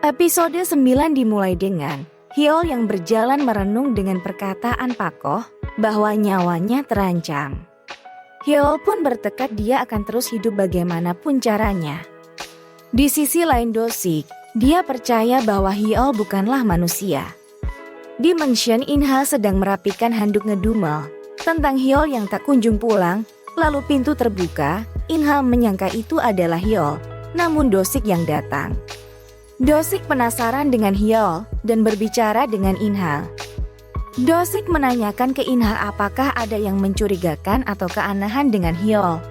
Episode 9 dimulai dengan Hyol yang berjalan merenung dengan perkataan Pakoh bahwa nyawanya terancam. Hyol pun bertekad dia akan terus hidup bagaimanapun caranya. Di sisi lain Do-sik, dia percaya bahwa Hyol bukanlah manusia. Di mansion, In-ha sedang merapikan handuk ngedumel tentang Hyol yang tak kunjung pulang. Lalu pintu terbuka, In-ha menyangka itu adalah Hyol, namun Do-sik yang datang. Do-sik penasaran dengan Hyol dan berbicara dengan In-ha. Do-sik menanyakan ke In-ha apakah ada yang mencurigakan atau keanehan dengan Hyol.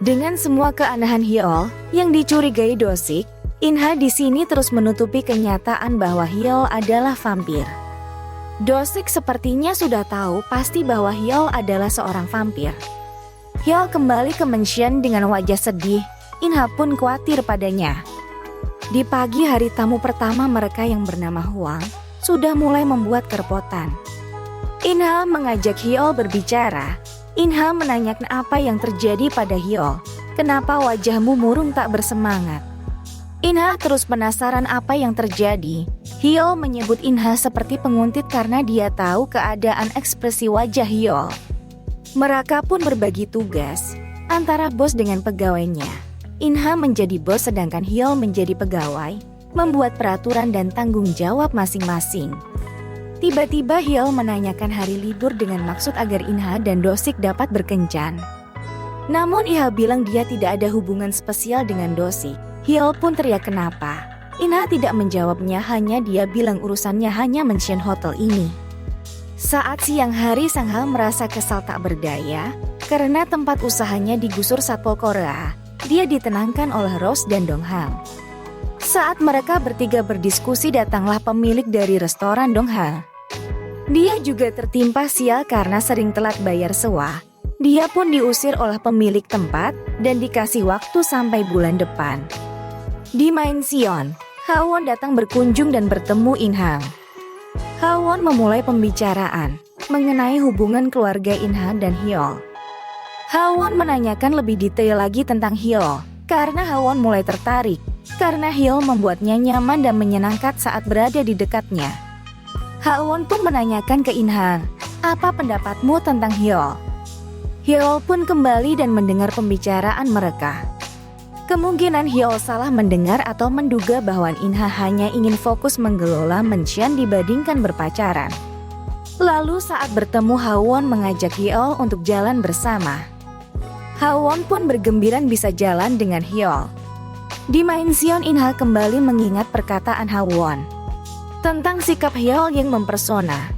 Dengan semua keanehan Hyol yang dicurigai Do-sik, In-ha di sini terus menutupi kenyataan bahwa Hyol adalah vampir. Do-sik sepertinya sudah tahu pasti bahwa Hyol adalah seorang vampir. Hyol kembali ke mansion dengan wajah sedih. In-ha pun khawatir padanya. Di pagi hari tamu pertama mereka yang bernama Hwang sudah mulai membuat kerepotan. In-ha mengajak Hyol berbicara. In-ha menanyakan apa yang terjadi pada Hyol. Kenapa wajahmu murung tak bersemangat? In-ha terus penasaran apa yang terjadi. Hyol menyebut In-ha seperti penguntit karena dia tahu keadaan ekspresi wajah Hyol. Mereka pun berbagi tugas antara bos dengan pegawainya. In-ha menjadi bos sedangkan Hyol menjadi pegawai, membuat peraturan dan tanggung jawab masing-masing. Tiba-tiba Hyol menanyakan hari libur dengan maksud agar In-ha dan Do-sik dapat berkencan. Namun In-ha bilang dia tidak ada hubungan spesial dengan Do-sik. Hyol pun teriak kenapa. In-ha tidak menjawabnya, hanya dia bilang urusannya hanya mansion hotel ini. Saat siang hari, Sang-ha merasa kesal tak berdaya karena tempat usahanya digusur Satpol Korea. Dia ditenangkan oleh Rose dan Dong-hang. Saat mereka bertiga berdiskusi, datanglah pemilik dari restoran Dong-hang. Dia juga tertimpa sial karena sering telat bayar sewa. Dia pun diusir oleh pemilik tempat dan dikasih waktu sampai bulan depan. Di mansion, Ha-won datang berkunjung dan bertemu In-ha. Ha-won memulai pembicaraan mengenai hubungan keluarga In-ha dan Hyol. Ha-won menanyakan lebih detail lagi tentang Hyol, karena Ha-won mulai tertarik, karena Hyol membuatnya nyaman dan menyenangkan saat berada di dekatnya. Ha-won pun menanyakan ke In-ha, apa pendapatmu tentang Hyol? Hyol pun kembali dan mendengar pembicaraan mereka. Kemungkinan Hyol salah mendengar atau menduga bahwa In-ha hanya ingin fokus mengelola mansion dibandingkan berpacaran. Lalu saat bertemu, Ha-won mengajak Hyol untuk jalan bersama. Ha-won pun bergembiran bisa jalan dengan Hyol. Di mansion, In-ha kembali mengingat perkataan Ha-won tentang sikap Hyol yang mempersona.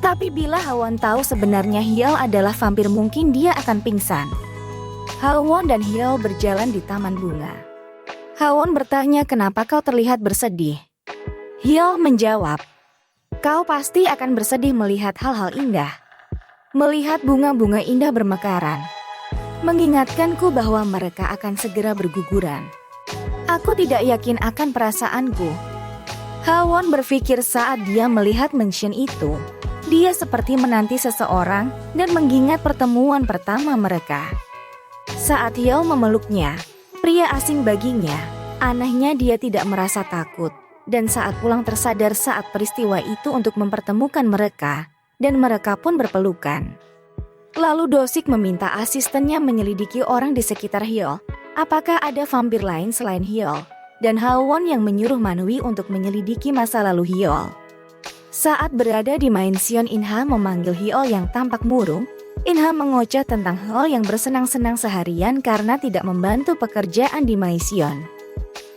Tapi bila Ha-won tahu sebenarnya Hyol adalah vampir, mungkin dia akan pingsan. Ha-won dan Hyol berjalan di taman bunga. Ha-won bertanya, kenapa kau terlihat bersedih? Hyol menjawab, kau pasti akan bersedih melihat hal-hal indah. Melihat bunga-bunga indah bermekaran mengingatkanku bahwa mereka akan segera berguguran. Aku tidak yakin akan perasaanku. Ha-won berpikir saat dia melihat mansion itu. Dia seperti menanti seseorang dan mengingat pertemuan pertama mereka. Saat Hyol memeluknya, pria asing baginya, anehnya dia tidak merasa takut. Dan saat pulang tersadar saat peristiwa itu untuk mempertemukan mereka, dan mereka pun berpelukan. Lalu Do-sik meminta asistennya menyelidiki orang di sekitar Hyol. Apakah ada vampir lain selain Hyol? Dan Ha-won yang menyuruh Manwi untuk menyelidiki masa lalu Hyol. Saat berada di mansion, In-ha memanggil Hyol yang tampak murung. In-ha mengoceh tentang Hyol yang bersenang-senang seharian karena tidak membantu pekerjaan di mansion.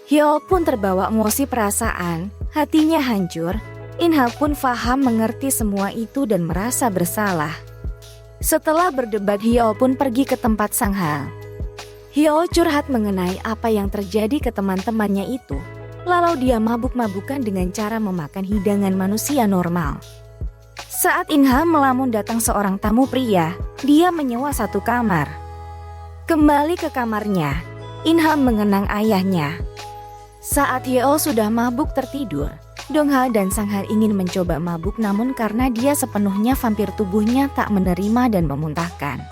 Hyol pun terbawa emosi perasaan, hatinya hancur. In-ha pun paham mengerti semua itu dan merasa bersalah. Setelah berdebat, Hyol pun pergi ke tempat Sang-ha. Hyol curhat mengenai apa yang terjadi ke teman-temannya itu. Lalu dia mabuk-mabukan dengan cara memakan hidangan manusia normal. Saat In-ha melamun datang seorang tamu pria, dia menyewa satu kamar. Kembali ke kamarnya, In-ha mengenang ayahnya. Saat Hyol sudah mabuk tertidur, Dong-ha dan Sang-ha ingin mencoba mabuk, namun karena dia sepenuhnya vampir tubuhnya tak menerima dan memuntahkan.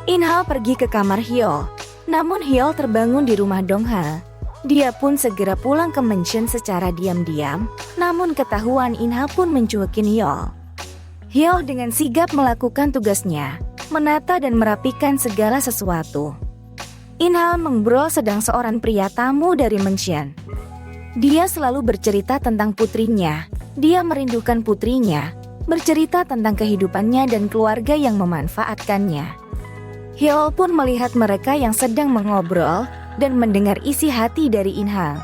In-ha pergi ke kamar Hyol, namun Hyol terbangun di rumah Dong-ha. Dia pun segera pulang ke mansion secara diam-diam, namun ketahuan Inha pun mencuekin Hyol. Hyol dengan sigap melakukan tugasnya, menata dan merapikan segala sesuatu. Inha mengobrol sedang seorang pria tamu dari mansion. Dia selalu bercerita tentang putrinya, dia merindukan putrinya, bercerita tentang kehidupannya dan keluarga yang memanfaatkannya. Hyol pun melihat mereka yang sedang mengobrol dan mendengar isi hati dari Inha.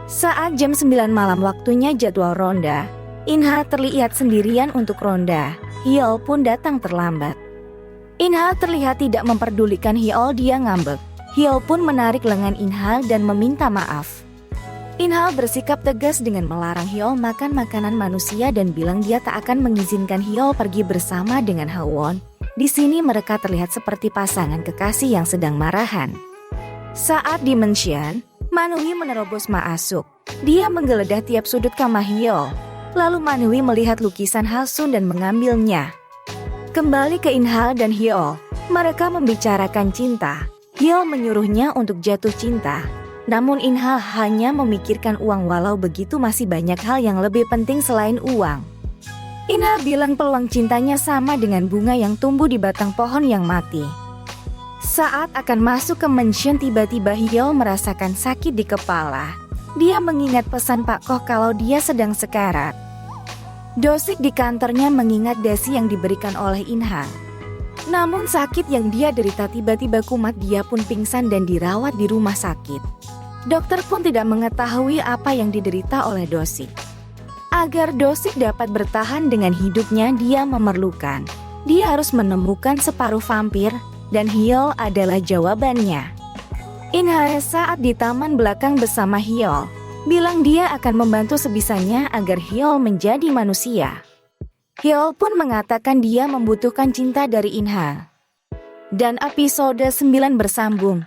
Saat jam 9 malam waktunya jadwal ronda, Inha terlihat sendirian untuk ronda. Hyol pun datang terlambat. Inha terlihat tidak memperdulikan Hyol, dia ngambek. Hyol pun menarik lengan Inha dan meminta maaf. Inha bersikap tegas dengan melarang Hyol makan makanan manusia dan bilang dia tak akan mengizinkan Hyol pergi bersama dengan Hwon. Di sini mereka terlihat seperti pasangan kekasih yang sedang marahan. Saat di mansion, Manhui menerobos masuk. Dia menggeledah tiap sudut kamar Hyol. Lalu Manhui melihat lukisan Hasun dan mengambilnya. Kembali ke Inha dan Hyol, mereka membicarakan cinta. Hyol menyuruhnya untuk jatuh cinta. Namun Inha hanya memikirkan uang, walau begitu masih banyak hal yang lebih penting selain uang. Inha bilang peluang cintanya sama dengan bunga yang tumbuh di batang pohon yang mati. Saat akan masuk ke mansion, tiba-tiba Hyol merasakan sakit di kepala. Dia mengingat pesan Pak Koh kalau dia sedang sekarat. Dosik di kantornya mengingat dasi yang diberikan oleh Inha. Namun sakit yang dia derita tiba-tiba kumat, dia pun pingsan dan dirawat di rumah sakit. Dokter pun tidak mengetahui apa yang diderita oleh Dosik. Agar Dosik dapat bertahan dengan hidupnya, dia memerlukan. Dia harus menemukan separuh vampir. Dan Hyol adalah jawabannya. Inha saat di taman belakang bersama Hyol, bilang dia akan membantu sebisanya agar Hyol menjadi manusia. Hyol pun mengatakan dia membutuhkan cinta dari Inha. Dan episode 9 bersambung.